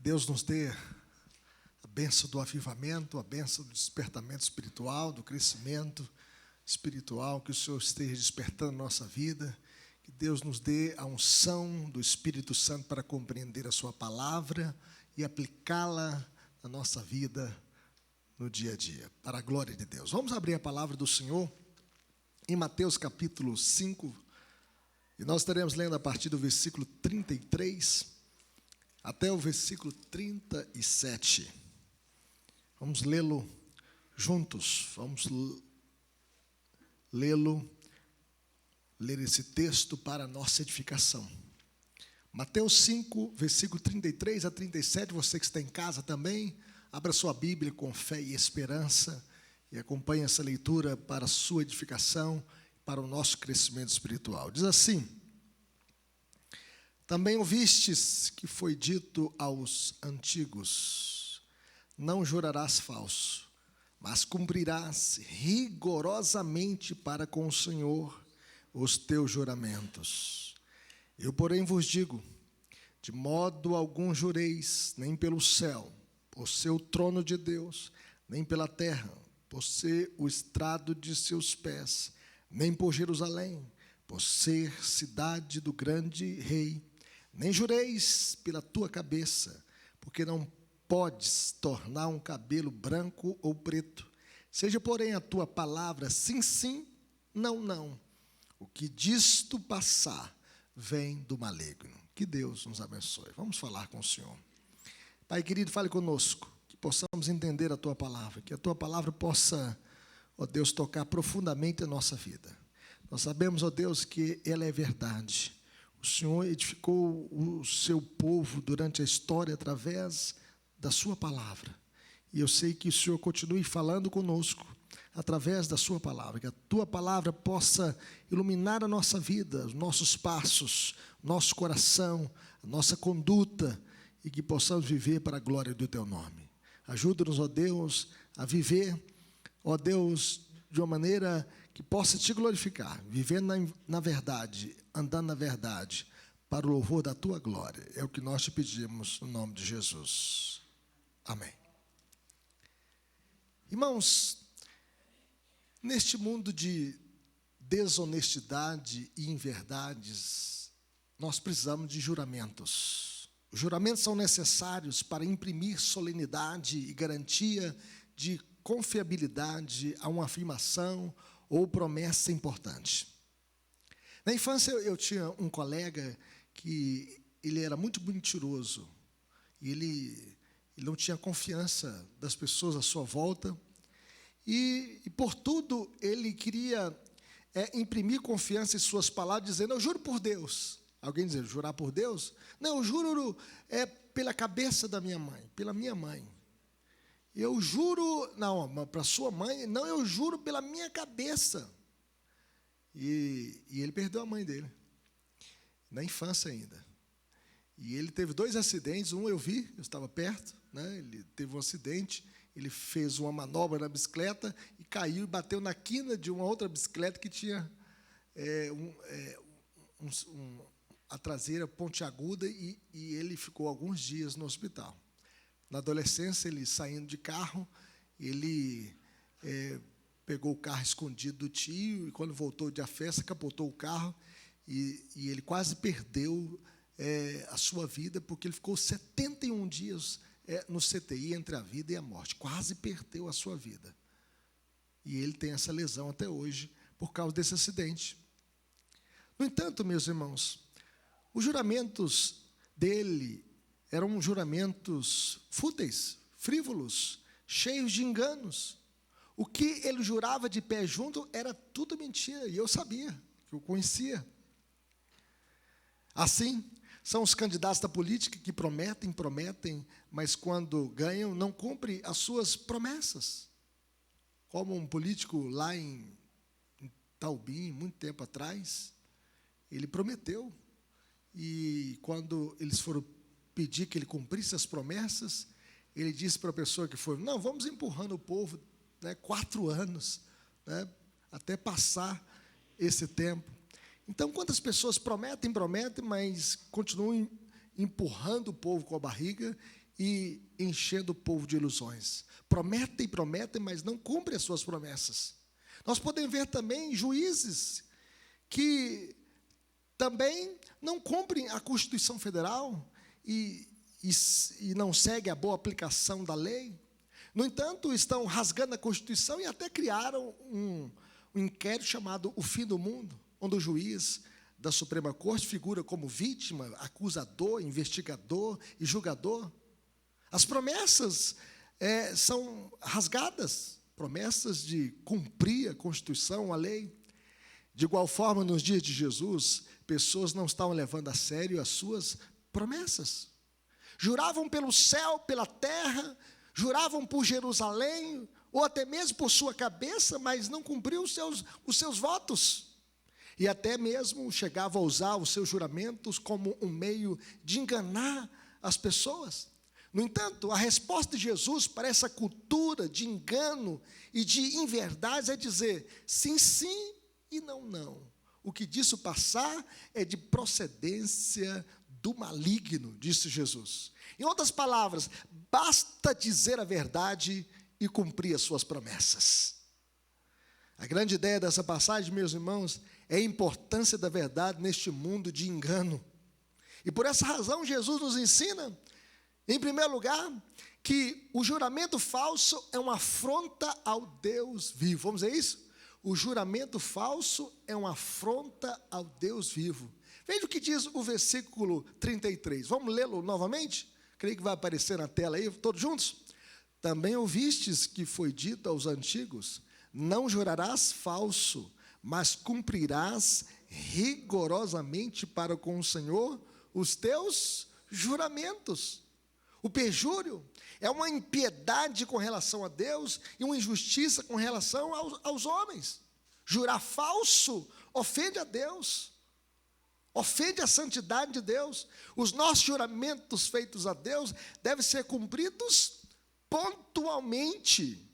Deus nos dê a bênção do avivamento, a bênção do despertamento espiritual, do crescimento espiritual, que o Senhor esteja despertando a nossa vida, que Deus nos dê a unção do Espírito Santo para compreender a sua palavra e aplicá-la na nossa vida no dia a dia, para a glória de Deus. Vamos abrir a palavra do Senhor em Mateus capítulo 5, e nós estaremos lendo a partir do versículo 33 até o versículo 37. Vamos lê-lo juntos, vamos ler esse texto para a nossa edificação. Mateus 5, versículo 33 a 37, você que está em casa também, abra sua Bíblia com fé e esperança e acompanhe essa leitura para a sua edificação, para o nosso crescimento espiritual. Diz assim: também ouvistes que foi dito aos antigos: não jurarás falso, mas cumprirás rigorosamente para com o Senhor os teus juramentos. Eu, porém, vos digo: de modo algum jureis, nem pelo céu, por ser o trono de Deus, nem pela terra, por ser o estrado de seus pés, nem por Jerusalém, por ser cidade do grande rei, nem jureis pela tua cabeça, porque não podes tornar um cabelo branco ou preto. Seja, porém, a tua palavra sim, sim, não, não. O que disto passar vem do maligno. Que Deus nos abençoe. Vamos falar com o Senhor. Pai querido, fale conosco, que possamos entender a tua palavra, que a tua palavra possa, ó Deus, tocar profundamente a nossa vida. Nós sabemos, ó Deus, que ela é verdade. O Senhor edificou o seu povo durante a história através da sua palavra. E eu sei que o Senhor continue falando conosco através da sua palavra, que a tua palavra possa iluminar a nossa vida, os nossos passos, nosso coração, a nossa conduta, e que possamos viver para a glória do teu nome. Ajuda-nos, ó Deus, a viver, ó Deus, de uma maneira que possa te glorificar, vivendo na verdade, andando na verdade, para o louvor da tua glória. É o que nós te pedimos no nome de Jesus. Amém. Irmãos, neste mundo de desonestidade e inverdades, nós precisamos de juramentos. Os juramentos são necessários para imprimir solenidade e garantia de confiabilidade a uma afirmação ou promessa importante. Na infância, eu tinha um colega que ele era muito mentiroso, e ele não tinha confiança das pessoas à sua volta, e por tudo ele queria imprimir confiança em suas palavras, dizendo: eu juro por Deus. Alguém dizer, jurar por Deus? Não, eu juro pela cabeça da minha mãe, pela minha mãe. Eu juro, não, para sua mãe, não, eu juro pela minha cabeça. E ele perdeu a mãe dele, na infância ainda. E ele teve 2 acidentes, um eu vi, eu estava perto, né? Ele teve um acidente, ele fez uma manobra na bicicleta e caiu e bateu na quina de uma outra bicicleta que tinha a traseira pontiaguda, e ele ficou alguns dias no hospital. Na adolescência, ele saindo de carro, ele pegou o carro escondido do tio, e quando voltou de a festa, capotou o carro, e ele quase perdeu a sua vida, porque ele ficou 71 dias no CTI, entre a vida e a morte. Quase perdeu a sua vida. E ele tem essa lesão até hoje, por causa desse acidente. No entanto, meus irmãos, os juramentos dele eram juramentos fúteis, frívolos, cheios de enganos. O que ele jurava de pé junto era tudo mentira, e eu sabia, eu conhecia. Assim, são os candidatos da política que prometem, mas quando ganham, não cumprem as suas promessas. Como um político lá em Taubim, muito tempo atrás, ele prometeu, e quando eles foram pedir que ele cumprisse as promessas, ele disse para a pessoa que foi: não, vamos empurrando o povo, 4 anos, até passar esse tempo. Então, quantas pessoas prometem, mas continuam empurrando o povo com a barriga, e enchendo o povo de ilusões. Prometem, prometem, mas não cumprem as suas promessas. Nós podemos ver também juízes que também não cumprem a Constituição Federal e não seguem a boa aplicação da lei. No entanto, estão rasgando a Constituição e até criaram um inquérito chamado O Fim do Mundo, onde o juiz da Suprema Corte figura como vítima, acusador, investigador e julgador. As promessas são rasgadas, promessas de cumprir a Constituição, a lei. De igual forma, nos dias de Jesus, pessoas não estavam levando a sério as suas promessas. Juravam pelo céu, pela terra, juravam por Jerusalém, ou até mesmo por sua cabeça, mas não cumpriam os seus votos. E até mesmo chegavam a usar os seus juramentos como um meio de enganar as pessoas. No entanto, a resposta de Jesus para essa cultura de engano e de inverdades é dizer sim, sim e não, não. O que disso passar é de procedência do maligno, disse Jesus. Em outras palavras, basta dizer a verdade e cumprir as suas promessas. A grande ideia dessa passagem, meus irmãos, é a importância da verdade neste mundo de engano. E por essa razão, Jesus nos ensina, em primeiro lugar, que o juramento falso é uma afronta ao Deus vivo. Vamos dizer isso? O juramento falso é uma afronta ao Deus vivo. Veja o que diz o versículo 33. Vamos lê-lo novamente? Creio que vai aparecer na tela aí, todos juntos. Também ouvistes que foi dito aos antigos: não jurarás falso, mas cumprirás rigorosamente para com o Senhor os teus juramentos. O perjúrio é uma impiedade com relação a Deus e uma injustiça com relação aos homens. Jurar falso ofende a Deus, ofende a santidade de Deus. Os nossos juramentos feitos a Deus devem ser cumpridos pontualmente.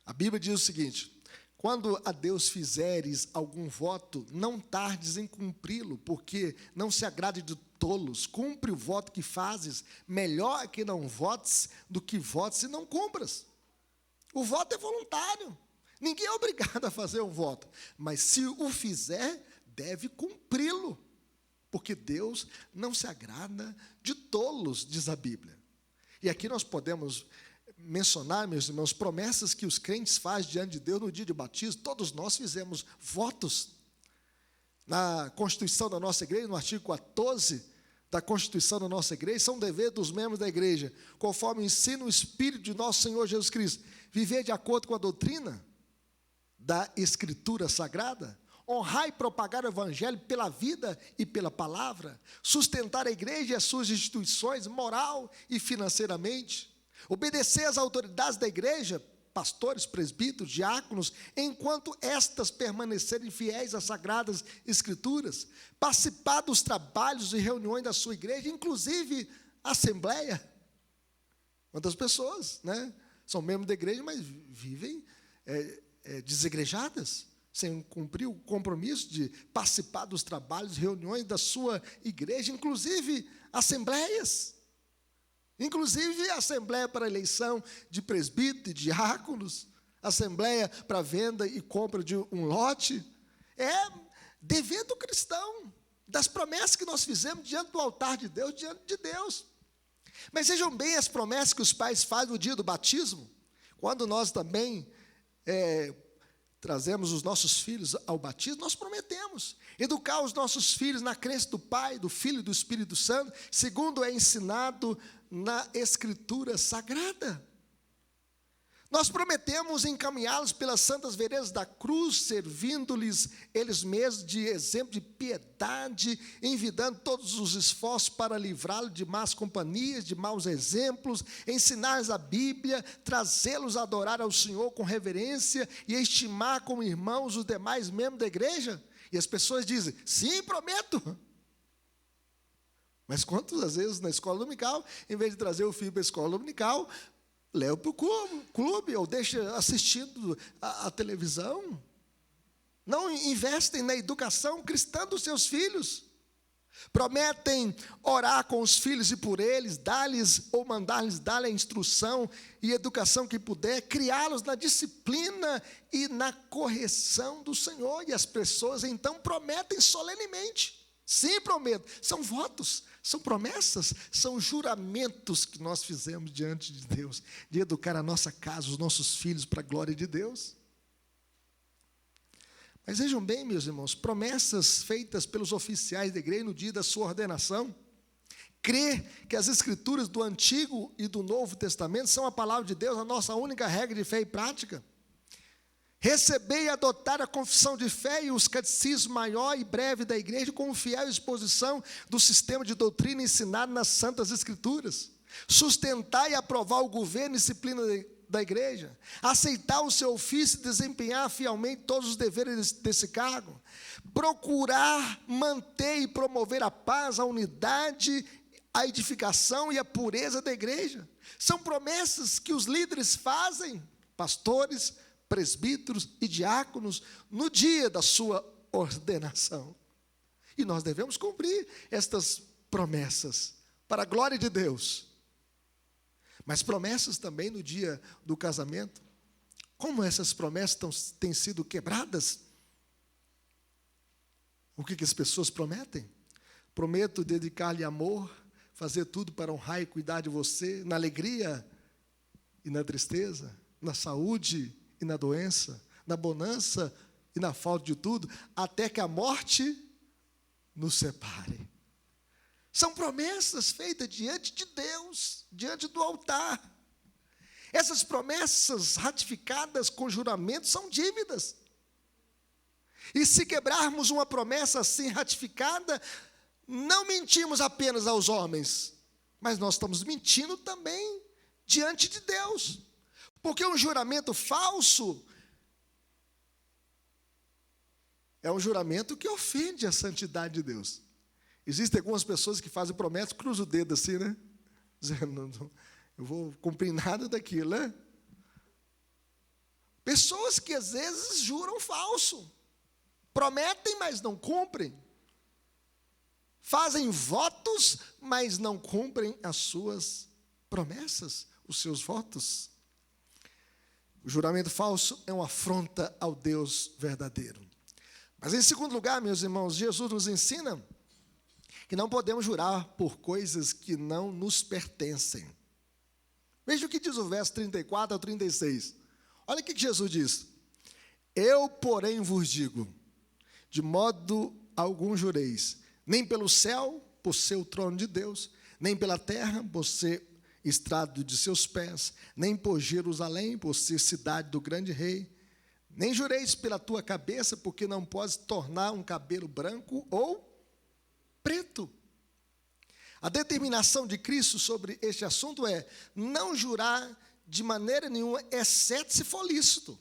A Bíblia diz o seguinte: quando a Deus fizeres algum voto, não tardes em cumpri-lo, porque não se agrade de tolos. Cumpre o voto que fazes, melhor é que não votes do que votes e não cumpras. O voto é voluntário, ninguém é obrigado a fazer um voto, mas se o fizer, deve cumpri-lo, porque Deus não se agrada de tolos, diz a Bíblia. E aqui nós podemos mencionar, meus irmãos, promessas que os crentes fazem diante de Deus no dia de batismo. Todos nós fizemos votos. Na Constituição da nossa igreja, no artigo 14 da Constituição da nossa igreja, são dever dos membros da igreja, conforme ensina o Espírito de nosso Senhor Jesus Cristo, viver de acordo com a doutrina da Escritura Sagrada, honrar e propagar o Evangelho pela vida e pela palavra, sustentar a igreja e as suas instituições moral e financeiramente, obedecer às autoridades da igreja, pastores, presbíteros, diáconos, enquanto estas permanecerem fiéis às sagradas escrituras, participar dos trabalhos e reuniões da sua igreja, inclusive a assembleia. Quantas pessoas, né, são membros da igreja, mas vivem desigrejadas, sem cumprir o compromisso de participar dos trabalhos e reuniões da sua igreja, inclusive assembleias. Inclusive a assembleia para eleição de presbítero e diáconos, assembleia para venda e compra de um lote, é dever do cristão, das promessas que nós fizemos diante do altar de Deus, diante de Deus. Mas vejam bem as promessas que os pais fazem no dia do batismo, quando nós também trazemos os nossos filhos ao batismo, nós prometemos educar os nossos filhos na crença do Pai, do Filho e do Espírito Santo, segundo é ensinado na Escritura Sagrada. Nós prometemos encaminhá-los pelas santas veredas da cruz, servindo-lhes eles mesmos de exemplo de piedade, envidando todos os esforços para livrá-los de más companhias, de maus exemplos, ensinar-lhes a Bíblia, trazê-los a adorar ao Senhor com reverência e estimar como irmãos os demais membros da igreja. E as pessoas dizem: sim, prometo. Mas quantas vezes na escola dominical, em vez de trazer o filho para a escola dominical, leva para o clube, ou deixa assistindo a televisão? Não investem na educação cristã dos seus filhos. Prometem orar com os filhos e por eles, dar-lhes ou mandar-lhes dar a instrução e educação que puder, criá-los na disciplina e na correção do Senhor. E as pessoas então prometem solenemente. Sim, prometo. São votos, são promessas, são juramentos que nós fizemos diante de Deus, de educar a nossa casa, os nossos filhos para a glória de Deus. Mas vejam bem, meus irmãos, promessas feitas pelos oficiais da igreja no dia da sua ordenação. Crer que as escrituras do Antigo e do Novo Testamento são a palavra de Deus, a nossa única regra de fé e prática. Receber e adotar a confissão de fé e os catecismos maior e breve da igreja com fiel exposição do sistema de doutrina ensinado nas Santas Escrituras. Sustentar e aprovar o governo e disciplina da igreja, aceitar o seu ofício e desempenhar fielmente todos os deveres desse cargo, procurar manter e promover a paz, a unidade, a edificação e a pureza da igreja. São promessas que os líderes fazem, pastores, presbíteros e diáconos, no dia da sua ordenação. E nós devemos cumprir estas promessas para a glória de Deus. Mas promessas também no dia do casamento. Como essas promessas têm sido quebradas? O que as pessoas prometem? Prometo dedicar-lhe amor, fazer tudo para honrar e cuidar de você, na alegria e na tristeza, na saúde e na doença, na bonança e na falta de tudo, até que a morte nos separe. São promessas feitas diante de Deus, diante do altar. Essas promessas ratificadas com juramento são dívidas. E se quebrarmos uma promessa assim ratificada, não mentimos apenas aos homens, mas nós estamos mentindo também diante de Deus. Porque um juramento falso é um juramento que ofende a santidade de Deus. Existem algumas pessoas que fazem promessas, cruzam o dedo assim, né? Dizendo, não, eu vou cumprir nada daquilo, né? Pessoas que às vezes juram falso. Prometem, mas não cumprem. Fazem votos, mas não cumprem as suas promessas, os seus votos. O juramento falso é uma afronta ao Deus verdadeiro. Mas em segundo lugar, meus irmãos, Jesus nos ensina que não podemos jurar por coisas que não nos pertencem. Veja o que diz o verso 34 ao 36. Olha o que Jesus diz. Eu, porém, vos digo, de modo algum jureis, nem pelo céu, por ser o trono de Deus, nem pela terra, por ser estrado de seus pés, nem por Jerusalém, por ser cidade do grande rei, nem jureis pela tua cabeça, porque não podes tornar um cabelo branco ou preto. A determinação de Cristo sobre este assunto é não jurar de maneira nenhuma, exceto se for lícito.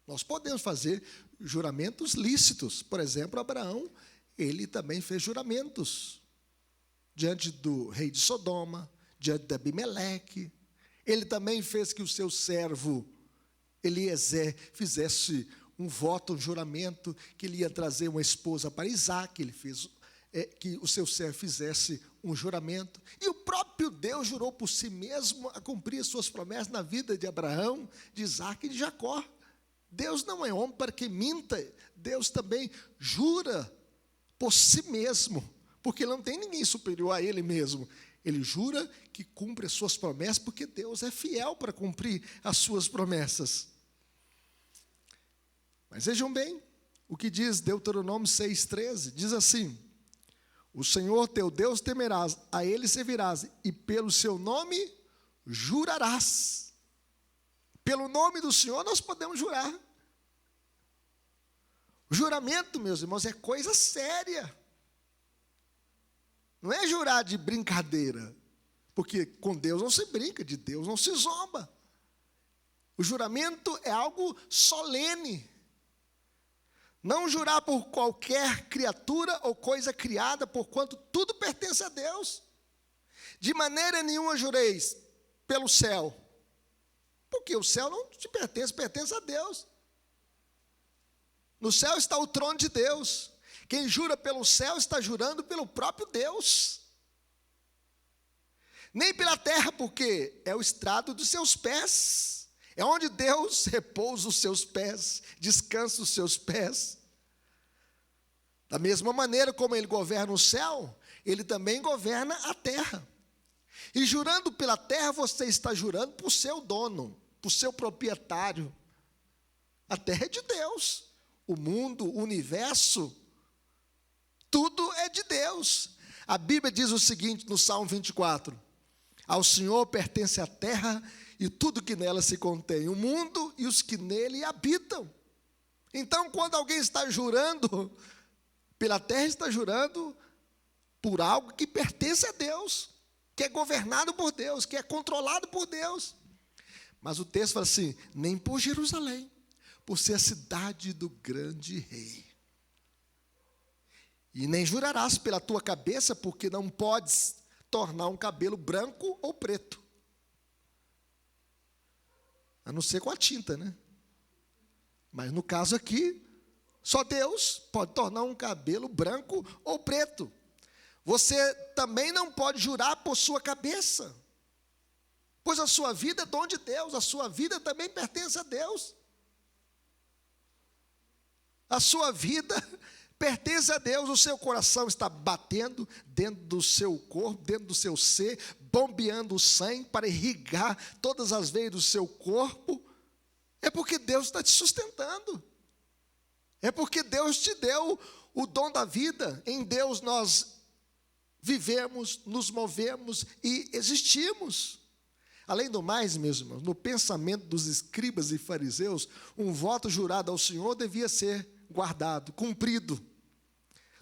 Nós podemos fazer juramentos lícitos. Por exemplo, Abraão, ele também fez juramentos diante do rei de Sodoma, diante de Abimeleque. Ele também fez que o seu servo Eliezer fizesse um voto, um juramento, que ele ia trazer uma esposa para Isaque. Ele fez que o seu servo fizesse um juramento. E o próprio Deus jurou por si mesmo a cumprir as suas promessas na vida de Abraão, de Isaque e de Jacó. Deus não é homem para que minta. Deus também jura por si mesmo, porque não tem ninguém superior a ele mesmo. Ele jura que cumpre as suas promessas, porque Deus é fiel para cumprir as suas promessas. Mas vejam bem o que diz Deuteronômio 6,13. Diz assim: o Senhor teu Deus temerás, a Ele servirás, e pelo seu nome jurarás. Pelo nome do Senhor nós podemos jurar. O juramento, meus irmãos, é coisa séria. Não é jurar de brincadeira, porque com Deus não se brinca, de Deus não se zomba. O juramento é algo solene. Não jurar por qualquer criatura ou coisa criada, porquanto tudo pertence a Deus. De maneira nenhuma jureis pelo céu, porque o céu não te pertence, pertence a Deus. No céu está o trono de Deus. Quem jura pelo céu está jurando pelo próprio Deus. Nem pela terra, porque é o estrado dos seus pés. É onde Deus repousa os seus pés, descansa os seus pés. Da mesma maneira como Ele governa o céu, Ele também governa a terra. E jurando pela terra, você está jurando para o seu dono, para o seu proprietário. A terra é de Deus. O mundo, o universo, tudo é de Deus. A Bíblia diz o seguinte no Salmo 24: ao Senhor pertence a terra e tudo que nela se contém, o mundo e os que nele habitam. Então, quando alguém está jurando pela terra, está jurando por algo que pertence a Deus, que é governado por Deus, que é controlado por Deus. Mas o texto fala assim: nem por Jerusalém, por ser a cidade do grande rei. E nem jurarás pela tua cabeça, porque não podes tornar um cabelo branco ou preto. A não ser com a tinta, né? Mas no caso aqui, só Deus pode tornar um cabelo branco ou preto. Você também não pode jurar por sua cabeça, pois a sua vida é dom de Deus, a sua vida também pertence a Deus. A sua vida pertence a Deus, o seu coração está batendo dentro do seu corpo, dentro do seu ser, bombeando o sangue para irrigar todas as veias do seu corpo. É porque Deus está te sustentando. É porque Deus te deu o dom da vida. Em Deus nós vivemos, nos movemos e existimos. Além do mais, meus irmãos, no pensamento dos escribas e fariseus, um voto jurado ao Senhor devia ser guardado, cumprido.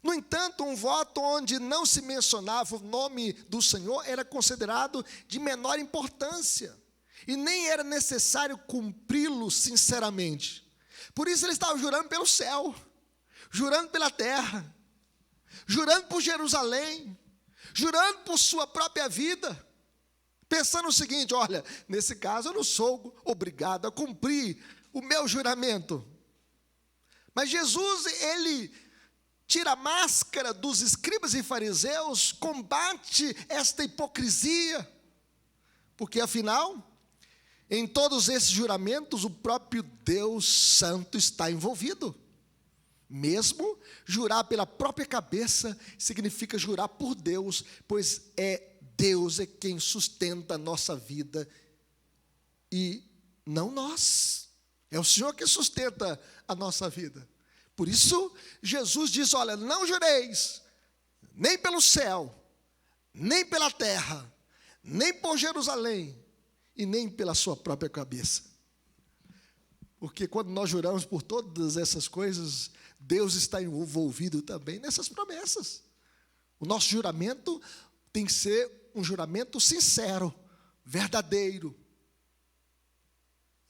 No entanto, um voto onde não se mencionava o nome do Senhor era considerado de menor importância, e nem era necessário cumpri-lo sinceramente. Por isso ele estava jurando pelo céu, jurando pela terra, jurando por Jerusalém, jurando por sua própria vida, pensando o seguinte: olha, nesse caso eu não sou obrigado a cumprir o meu juramento. Mas Jesus, ele tira a máscara dos escribas e fariseus, combate esta hipocrisia, porque afinal, em todos esses juramentos, o próprio Deus Santo está envolvido. Mesmo jurar pela própria cabeça significa jurar por Deus, pois Deus é quem sustenta a nossa vida e não nós. É o Senhor que sustenta a nossa vida. Por isso, Jesus diz: olha, não jureis, nem pelo céu, nem pela terra, nem por Jerusalém, e nem pela sua própria cabeça. Porque quando nós juramos por todas essas coisas, Deus está envolvido também nessas promessas. O nosso juramento tem que ser um juramento sincero, verdadeiro.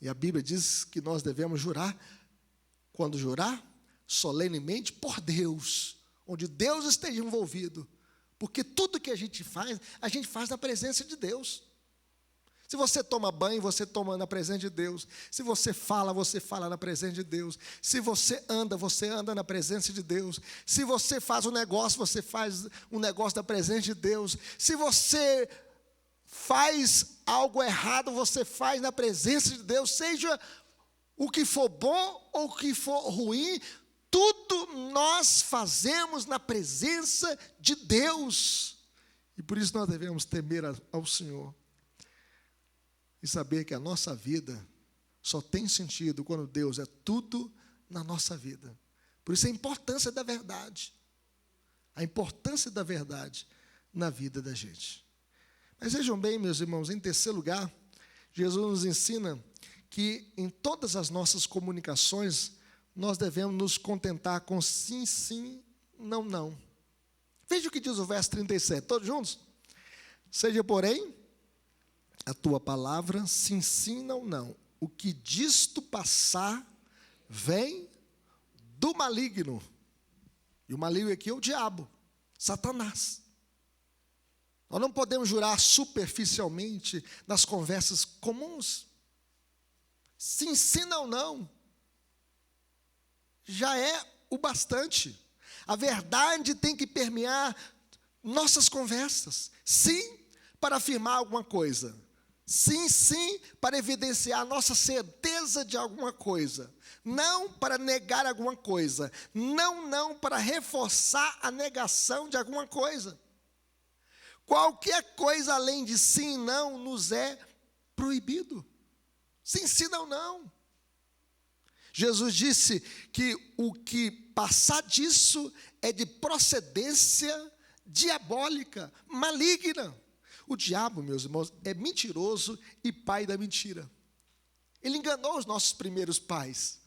E a Bíblia diz que nós devemos jurar, quando jurar, solenemente por Deus, onde Deus esteja envolvido, porque tudo que a gente faz na presença de Deus. Se você toma banho, você toma na presença de Deus. Se você fala na presença de Deus. Se você anda na presença de Deus. Se você faz um negócio, você faz um negócio na presença de Deus. Se você faz algo errado, você faz na presença de Deus, seja o que for bom ou o que for ruim, tudo nós fazemos na presença de Deus. E por isso nós devemos temer ao Senhor. E saber que a nossa vida só tem sentido quando Deus é tudo na nossa vida. Por isso a importância da verdade. A importância da verdade na vida da gente. Mas vejam bem, meus irmãos, em terceiro lugar, Jesus nos ensina que em todas as nossas comunicações, nós devemos nos contentar com sim, sim, não, não. Veja o que diz o verso 37, todos juntos? Seja, porém, a tua palavra, sim, sim, não, não. O que disto passar, vem do maligno. E o maligno aqui é o diabo, Satanás. Nós não podemos jurar superficialmente nas conversas comuns. Sim, sim, não, não. Já é o bastante. A verdade tem que permear nossas conversas. Sim, para afirmar alguma coisa. Sim, sim, para evidenciar nossa certeza de alguma coisa. Não para negar alguma coisa. Não, não para reforçar a negação de alguma coisa. Qualquer coisa além de sim e não nos é proibido. Sim, sim, não, não. Jesus disse que o que passar disso é de procedência diabólica, maligna. O diabo, meus irmãos, é mentiroso e pai da mentira. Ele enganou os nossos primeiros pais.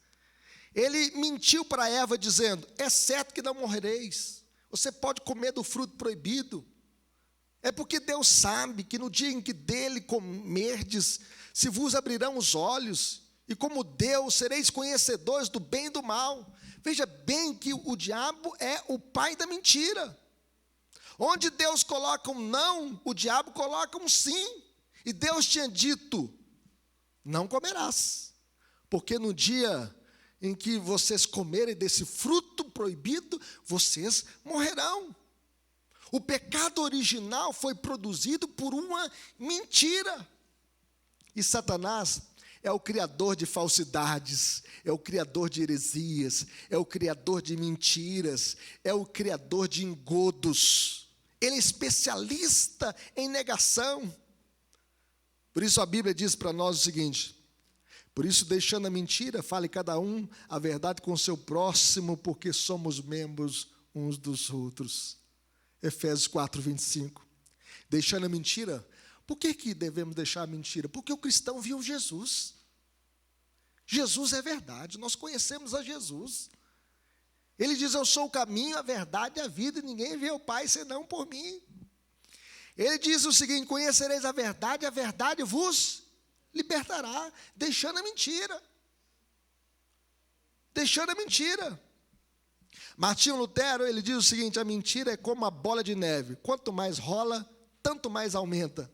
Ele mentiu para Eva dizendo: é certo que não morrereis. Você pode comer do fruto proibido. É porque Deus sabe que no dia em que dele comerdes, se vos abrirão os olhos, e como Deus sereis conhecedores do bem e do mal. Veja bem que o diabo é o pai da mentira. Onde Deus coloca um não, o diabo coloca um sim. E Deus tinha dito: não comerás, porque no dia em que vocês comerem desse fruto proibido, vocês morrerão. O pecado original foi produzido por uma mentira. E Satanás é o criador de falsidades, é o criador de heresias, é o criador de mentiras, é o criador de engodos. Ele é especialista em negação. Por isso a Bíblia diz para nós o seguinte: por isso, deixando a mentira, fale cada um a verdade com o seu próximo, porque somos membros uns dos outros. Efésios 4, 25. Deixando a mentira. Por que devemos deixar a mentira? Porque o cristão viu Jesus. Jesus é verdade, nós conhecemos a Jesus. Ele diz: eu sou o caminho, a verdade e a vida, e ninguém vê o Pai senão por mim. Ele diz o seguinte: conhecereis a verdade vos libertará, deixando a mentira. Deixando a mentira. Martinho Lutero, ele diz o seguinte: a mentira é como a bola de neve, quanto mais rola, tanto mais aumenta.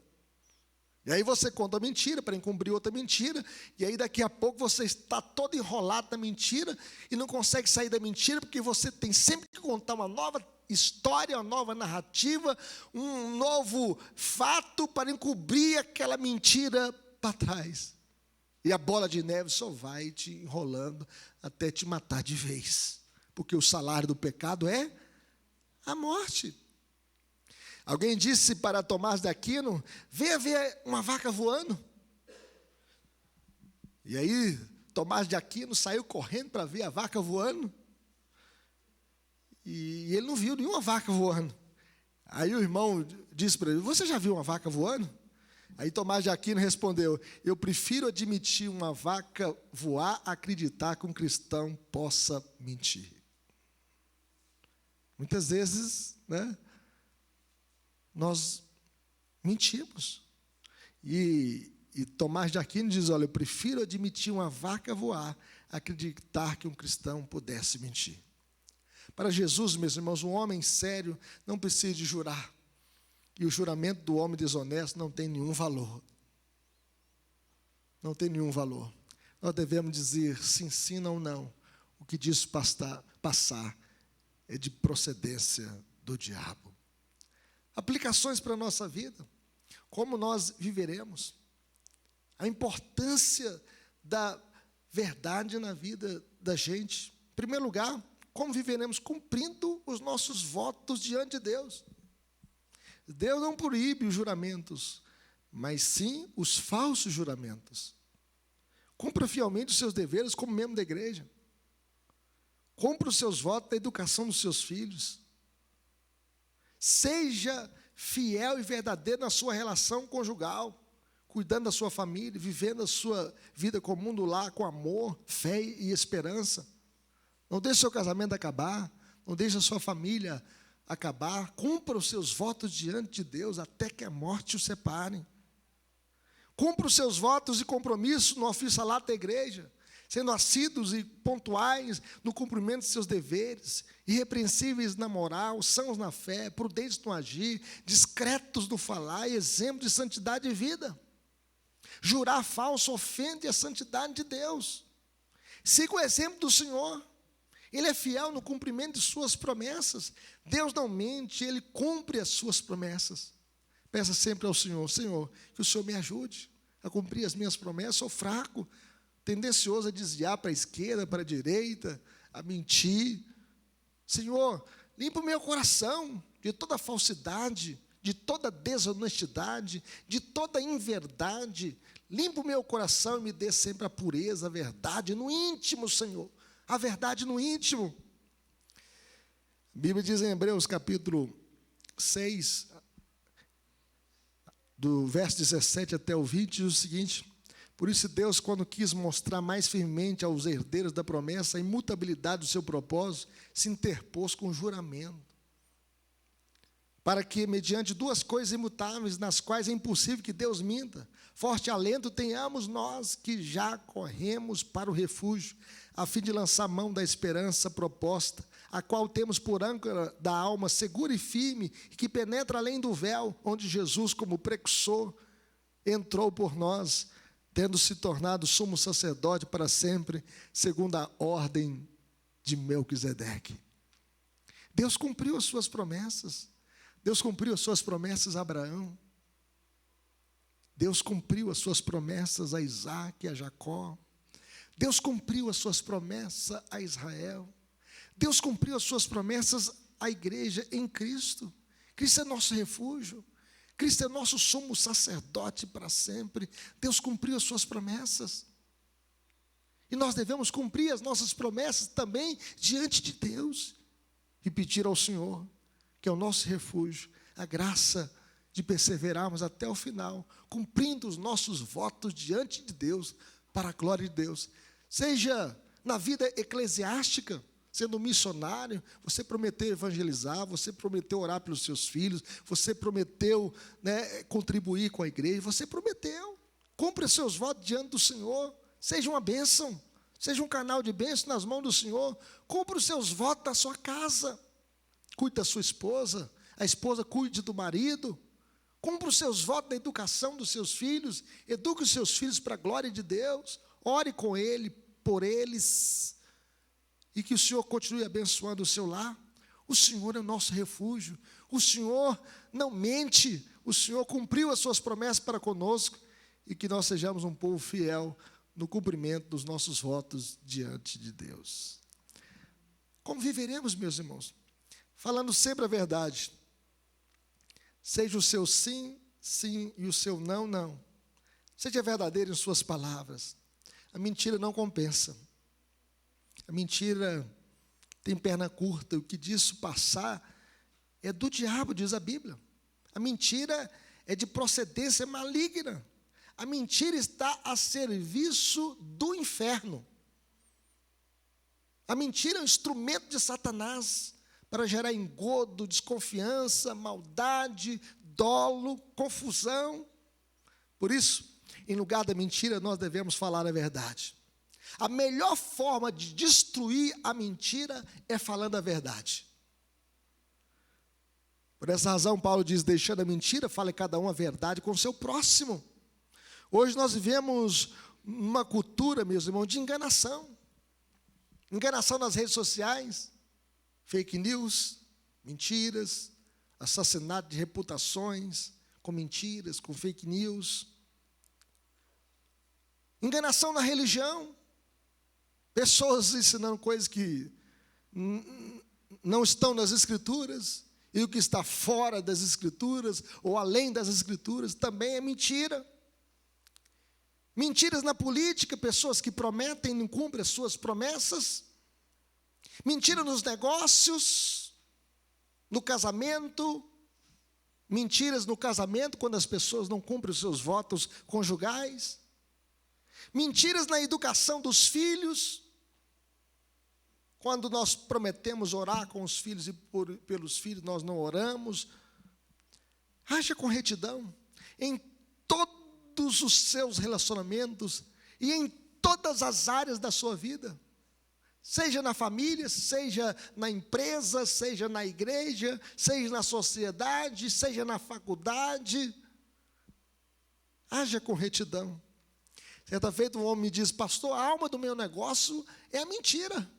E aí você conta a mentira para encobrir outra mentira, e aí daqui a pouco você está todo enrolado na mentira e não consegue sair da mentira, porque você tem sempre que contar uma nova história, uma nova narrativa, um novo fato para encobrir aquela mentira para trás. E a bola de neve só vai te enrolando até te matar de vez, porque o salário do pecado é a morte. Alguém disse para Tomás de Aquino: venha ver uma vaca voando. E aí Tomás de Aquino saiu correndo para ver a vaca voando, e ele não viu nenhuma vaca voando. Aí o irmão disse para ele: você já viu uma vaca voando? Aí Tomás de Aquino respondeu: eu prefiro admitir uma vaca voar a acreditar que um cristão possa mentir. Muitas vezes, nós mentimos. E Tomás de Aquino diz: olha, eu prefiro admitir uma vaca voar a acreditar que um cristão pudesse mentir. Para Jesus, meus irmãos, um homem sério não precisa de jurar. E o juramento do homem desonesto não tem nenhum valor. Não tem nenhum valor. Nós devemos dizer sim, sim, não, não. O que diz passar é de procedência do diabo. Aplicações para a nossa vida. Como nós viveremos. A importância da verdade na vida da gente. Em primeiro lugar, como viveremos? Cumprindo os nossos votos diante de Deus. Deus não proíbe os juramentos, mas sim os falsos juramentos. Cumpra fielmente os seus deveres como membro da igreja. Cumpra os seus votos da educação dos seus filhos. Seja fiel e verdadeiro na sua relação conjugal, cuidando da sua família, vivendo a sua vida comum do lar com amor, fé e esperança. Não deixe seu casamento acabar, não deixe a sua família acabar. Cumpra os seus votos diante de Deus até que a morte os separe. Cumpra os seus votos e compromissos no ofício lato da igreja, sendo assíduos e pontuais no cumprimento de seus deveres, irrepreensíveis na moral, sãos na fé, prudentes no agir, discretos no falar e exemplo de santidade e vida. Jurar falso ofende a santidade de Deus. Siga o exemplo do Senhor. Ele é fiel no cumprimento de suas promessas. Deus não mente, Ele cumpre as suas promessas. Peça sempre ao Senhor: Senhor, que o Senhor me ajude a cumprir as minhas promessas. Sou fraco, tendencioso a desviar para a esquerda, para a direita, a mentir. Senhor, limpa o meu coração de toda falsidade, de toda desonestidade, de toda inverdade. Limpa o meu coração e me dê sempre a pureza, a verdade no íntimo, Senhor. A verdade no íntimo. A Bíblia diz em Hebreus capítulo 6, do verso 17 até o 20, diz o seguinte: por isso Deus, quando quis mostrar mais firmemente aos herdeiros da promessa a imutabilidade do seu propósito, se interpôs com juramento, para que, mediante duas coisas imutáveis, nas quais é impossível que Deus minta, forte alento tenhamos nós que já corremos para o refúgio, a fim de lançar mão da esperança proposta, a qual temos por âncora da alma segura e firme, e que penetra além do véu, onde Jesus, como precursor, entrou por nós, tendo se tornado sumo sacerdote para sempre, segundo a ordem de Melquisedeque. Deus cumpriu as suas promessas. Deus cumpriu as suas promessas a Abraão. Deus cumpriu as suas promessas a Isaac e a Jacó. Deus cumpriu as suas promessas a Israel. Deus cumpriu as suas promessas à igreja em Cristo. Cristo é nosso refúgio. Cristo é nosso sumo sacerdote para sempre. Deus cumpriu as suas promessas. E nós devemos cumprir as nossas promessas também diante de Deus. E pedir ao Senhor, que é o nosso refúgio, a graça de perseverarmos até o final, cumprindo os nossos votos diante de Deus, para a glória de Deus. Seja na vida eclesiástica, sendo missionário, você prometeu evangelizar, você prometeu orar pelos seus filhos, você prometeu, contribuir com a igreja, você prometeu. Cumpra seus votos diante do Senhor, seja uma bênção, seja um canal de bênção nas mãos do Senhor. Cumpra os seus votos da sua casa, cuide da sua esposa, a esposa cuide do marido. Cumpra os seus votos na educação dos seus filhos, eduque os seus filhos para a glória de Deus, ore com ele, por eles, e que o Senhor continue abençoando o seu lar. O Senhor é o nosso refúgio, o Senhor não mente, o Senhor cumpriu as suas promessas para conosco, e que nós sejamos um povo fiel no cumprimento dos nossos votos diante de Deus. Como viveremos, meus irmãos? Falando sempre a verdade. Seja o seu sim, sim, e o seu não, não. Seja verdadeiro em suas palavras. A mentira não compensa. A mentira tem perna curta. O que disso passar é do diabo, diz a Bíblia. A mentira é de procedência maligna. A mentira está a serviço do inferno. A mentira é um instrumento de Satanás para gerar engodo, desconfiança, maldade, dolo, confusão. Por isso, em lugar da mentira, nós devemos falar a verdade. A melhor forma de destruir a mentira é falando a verdade. Por essa razão, Paulo diz: deixando a mentira, fale cada um a verdade com o seu próximo. Hoje nós vivemos uma cultura, meus irmãos, de enganação. Enganação nas redes sociais, fake news, mentiras, assassinato de reputações, com mentiras, com fake news. Enganação na religião, pessoas ensinando coisas que não estão nas Escrituras, e o que está fora das Escrituras, ou além das Escrituras, também é mentira. Mentiras na política, pessoas que prometem e não cumprem as suas promessas. Mentira nos negócios, no casamento. Mentiras no casamento, quando as pessoas não cumprem os seus votos conjugais. Mentiras na educação dos filhos, quando nós prometemos orar com os filhos e pelos filhos nós não oramos. Haja com retidão em todos os seus relacionamentos e em todas as áreas da sua vida, seja na família, seja na empresa, seja na igreja, seja na sociedade, seja na faculdade. Haja com retidão. Certa feita um homem me diz: pastor, a alma do meu negócio é a mentira.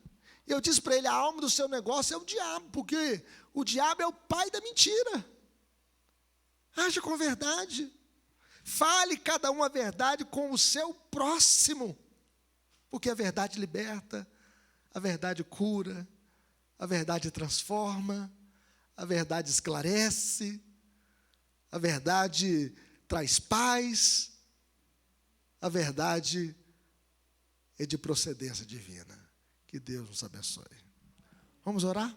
Eu disse para ele, a alma do seu negócio é o diabo, porque o diabo é o pai da mentira. Haja com verdade. Fale cada um a verdade com o seu próximo, porque a verdade liberta, a verdade cura, a verdade transforma, a verdade esclarece, a verdade traz paz, a verdade é de procedência divina. Que Deus nos abençoe. Vamos orar?